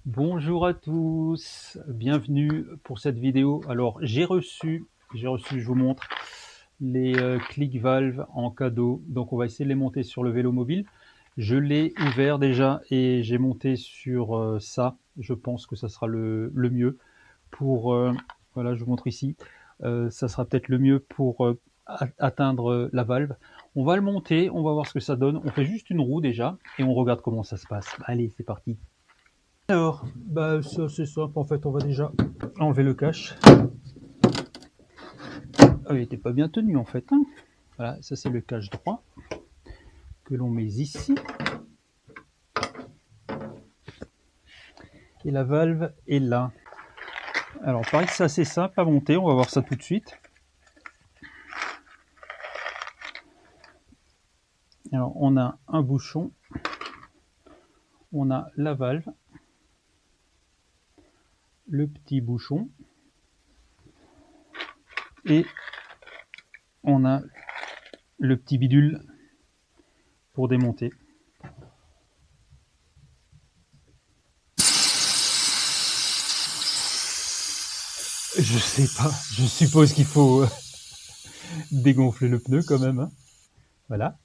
Bonjour à tous, bienvenue pour cette vidéo. Alors j'ai reçu, je vous montre les click valves en cadeau. Donc on va essayer de les monter sur le vélo mobile. Je l'ai ouvert déjà et j'ai monté sur ça. Je pense que ça sera le mieux pour, voilà, je vous montre ici. Ça sera peut-être le mieux pour atteindre la valve. On va le monter, on va voir ce que ça donne. On fait juste une roue déjà et on regarde comment ça se passe. Allez, c'est parti. Alors, ça c'est simple, en fait on va déjà enlever le cache. Ah, il n'était pas bien tenu en fait, hein. Voilà, ça c'est le cache droit que l'on met ici. Et la valve est là. Alors pareil, c'est assez simple à monter, on va voir ça tout de suite. Alors on a un bouchon, on a la valve, le petit bouchon, et on a le petit bidule pour démonter. Je sais pas, je suppose qu'il faut dégonfler le pneu quand même, hein. Voilà.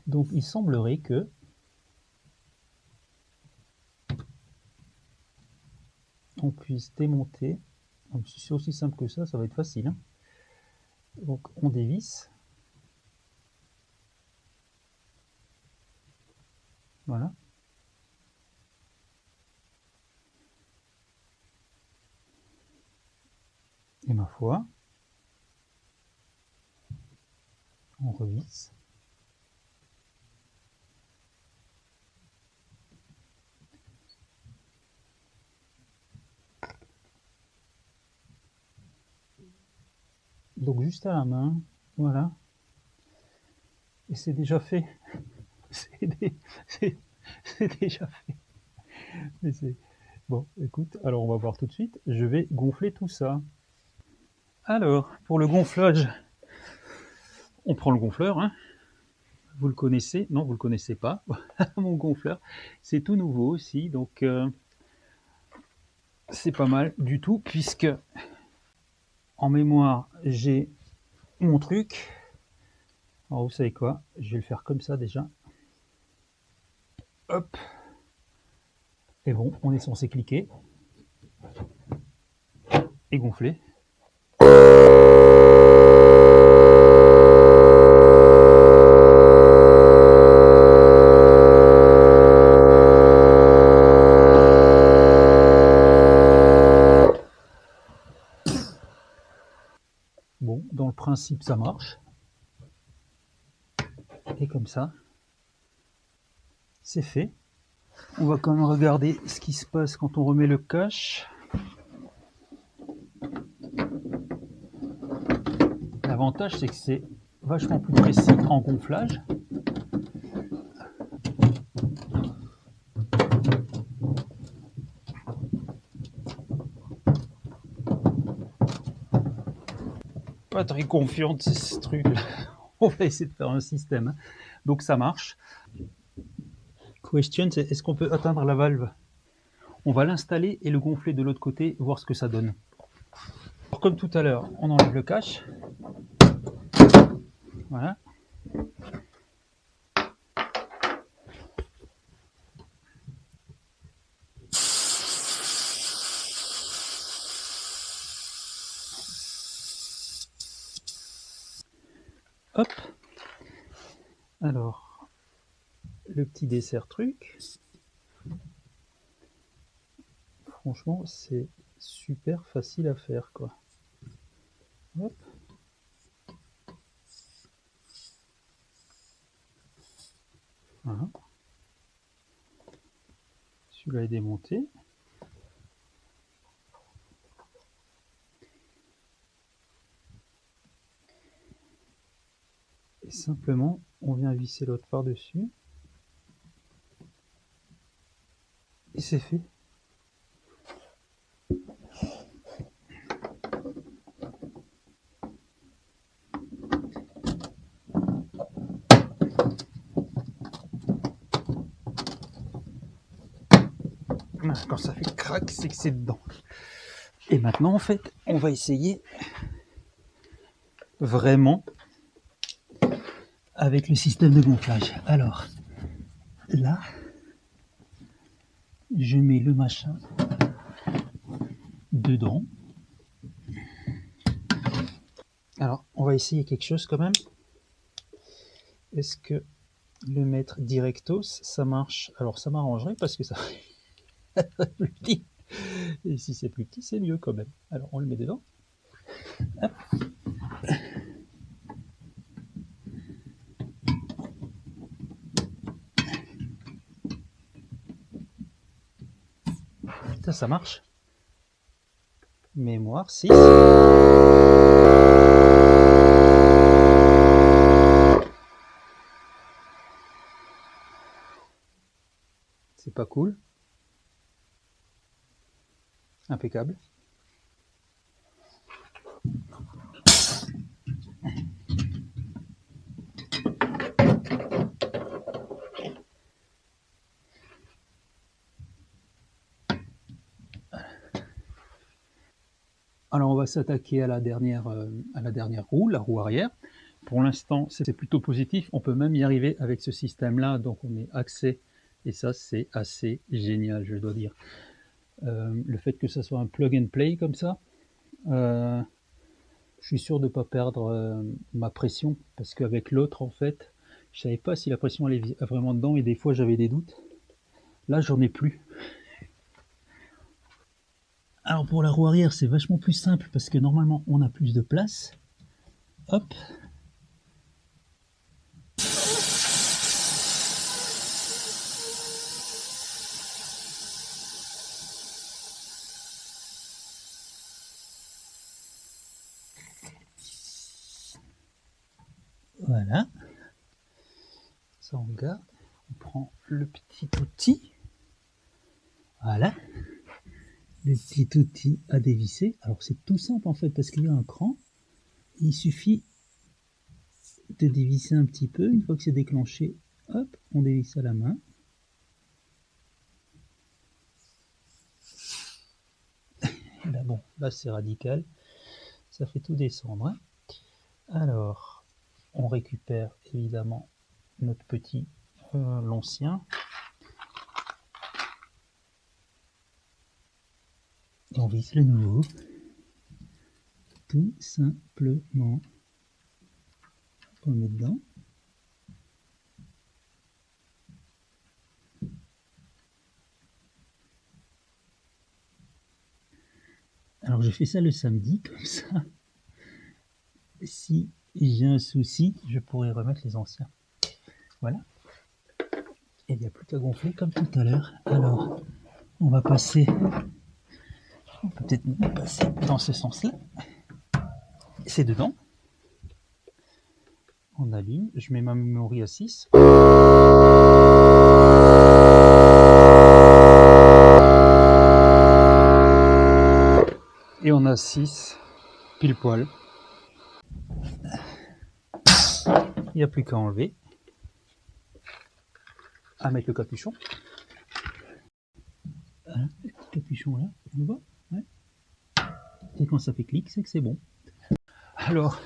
Donc il semblerait que on puisse démonter. Si c'est aussi simple que ça va être facile, hein. Donc on dévisse. Voilà. Et ma foi, on revisse. Donc juste à la main, voilà. Et c'est déjà fait. C'est déjà fait. Mais bon, écoute, alors on va voir tout de suite. Je vais gonfler tout ça. Alors, pour le gonflage, on prend le gonfleur, hein. Vous le connaissez? Non, vous le connaissez pas. Mon gonfleur, c'est tout nouveau aussi, donc c'est pas mal du tout, puisque en mémoire, j'ai mon truc. Alors vous savez quoi? Je vais le faire comme ça déjà. Hop. Et bon, on est censé cliquer et gonfler. Bon, dans le principe, ça marche. Et comme ça, c'est fait. On va quand même regarder ce qui se passe quand on remet le cache. L'avantage, c'est que c'est vachement plus précis en gonflage. Pas très confiant de ce truc. On va essayer de faire un système. Donc ça marche. Question, c'est est-ce qu'on peut atteindre la valve? On va l'installer et le gonfler de l'autre côté, voir ce que ça donne. Alors, comme tout à l'heure, on enlève le cache. Voilà. Hop. Alors, le petit dessert truc. Franchement, c'est super facile à faire, quoi. Hop. Voilà. Celui-là est démonté. Et simplement, on vient visser l'autre par-dessus. Et c'est fait. Quand ça fait crac, c'est que c'est dedans. Et maintenant, en fait, on va essayer vraiment avec le système de gonflage. Alors, là, je mets le machin dedans. Alors, on va essayer quelque chose quand même. Est-ce que le mettre directos, ça marche? Alors, ça m'arrangerait parce que ça fait plus petit. Et si c'est plus petit, c'est mieux quand même. Alors, on le met dedans. Hop. Ça marche. Mémoire 6. C'est pas cool. Impeccable. Alors on va s'attaquer à la dernière roue, la roue arrière. Pour l'instant, c'est plutôt positif. On peut même y arriver avec ce système-là. Donc on est axé. Et ça, c'est assez génial, je dois dire. Le fait que ça soit un plug and play comme ça, je suis sûr de ne pas perdre ma pression. Parce qu'avec l'autre, en fait, je savais pas si la pression allait vraiment dedans. Et des fois, j'avais des doutes. Là, j'en ai plus. Alors pour la roue arrière, c'est vachement plus simple parce que normalement, on a plus de place. Hop. Voilà. Ça, on garde. On prend le petit outil. Voilà. Le petit outil à dévisser. Alors c'est tout simple en fait parce qu'il y a un cran. Il suffit de dévisser un petit peu. Une fois que c'est déclenché, hop, on dévisse à la main. Et là, bon, là c'est radical. Ça fait tout descendre. Hein. Alors, on récupère évidemment notre petit l'ancien. Et on visse le nouveau. Tout simplement. On le met dedans. Alors je fais ça le samedi, comme ça. Si j'ai un souci, je pourrais remettre les anciens. Voilà. Et il n'y a plus qu'à gonfler comme tout à l'heure. Alors, on va passer. On peut peut-être passer dans ce sens-là. C'est dedans. On allume. Je mets ma memory à 6. Et on a 6 pile poil. Il n'y a plus qu'à enlever. À mettre le capuchon. Voilà, le petit capuchon là, on le voit. Ouais. Et quand ça fait clic, c'est que c'est bon. Alors,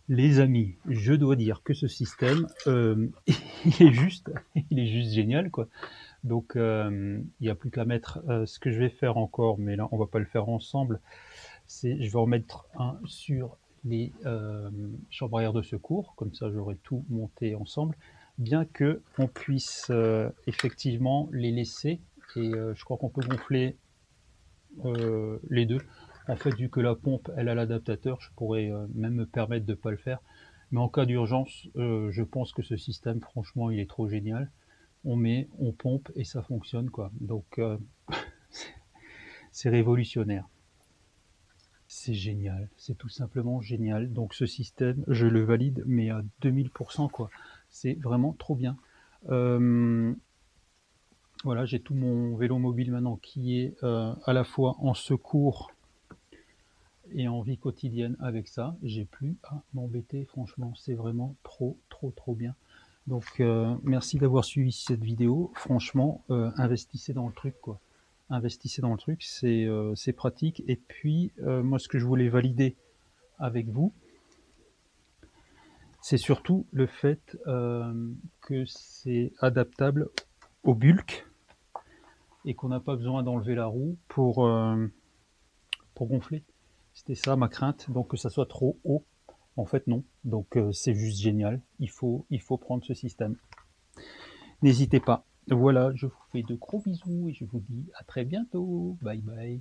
les amis, je dois dire que ce système, il est juste génial, quoi. Donc, il n'y a plus qu'à mettre ce que je vais faire encore, mais là, on va pas le faire ensemble. C'est, je vais en mettre un sur les chambres arrière de secours, comme ça, j'aurai tout monté ensemble, bien que on puisse effectivement les laisser. Et je crois qu'on peut gonfler les deux. En fait, vu que la pompe, elle a l'adaptateur, je pourrais même me permettre de ne pas le faire. Mais en cas d'urgence, je pense que ce système, franchement, il est trop génial. On met, on pompe et ça fonctionne, quoi. Donc, c'est révolutionnaire. C'est génial, c'est tout simplement génial. Donc, ce système, je le valide, mais à 2000%, quoi. C'est vraiment trop bien. Voilà, j'ai tout mon vélo mobile maintenant qui est à la fois en secours et en vie quotidienne avec ça. J'ai plus à m'embêter, franchement, c'est vraiment trop bien. Donc merci d'avoir suivi cette vidéo. Franchement, investissez dans le truc, quoi. Investissez dans le truc, c'est pratique. Et puis moi, ce que je voulais valider avec vous, c'est surtout le fait que c'est adaptable au bulk et qu'on n'a pas besoin d'enlever la roue pour gonfler. C'était ça ma crainte, donc que ça soit trop haut. En fait, non. Donc c'est juste génial. Il faut prendre ce système. N'hésitez pas. Voilà, je vous fais de gros bisous et je vous dis à très bientôt. Bye bye.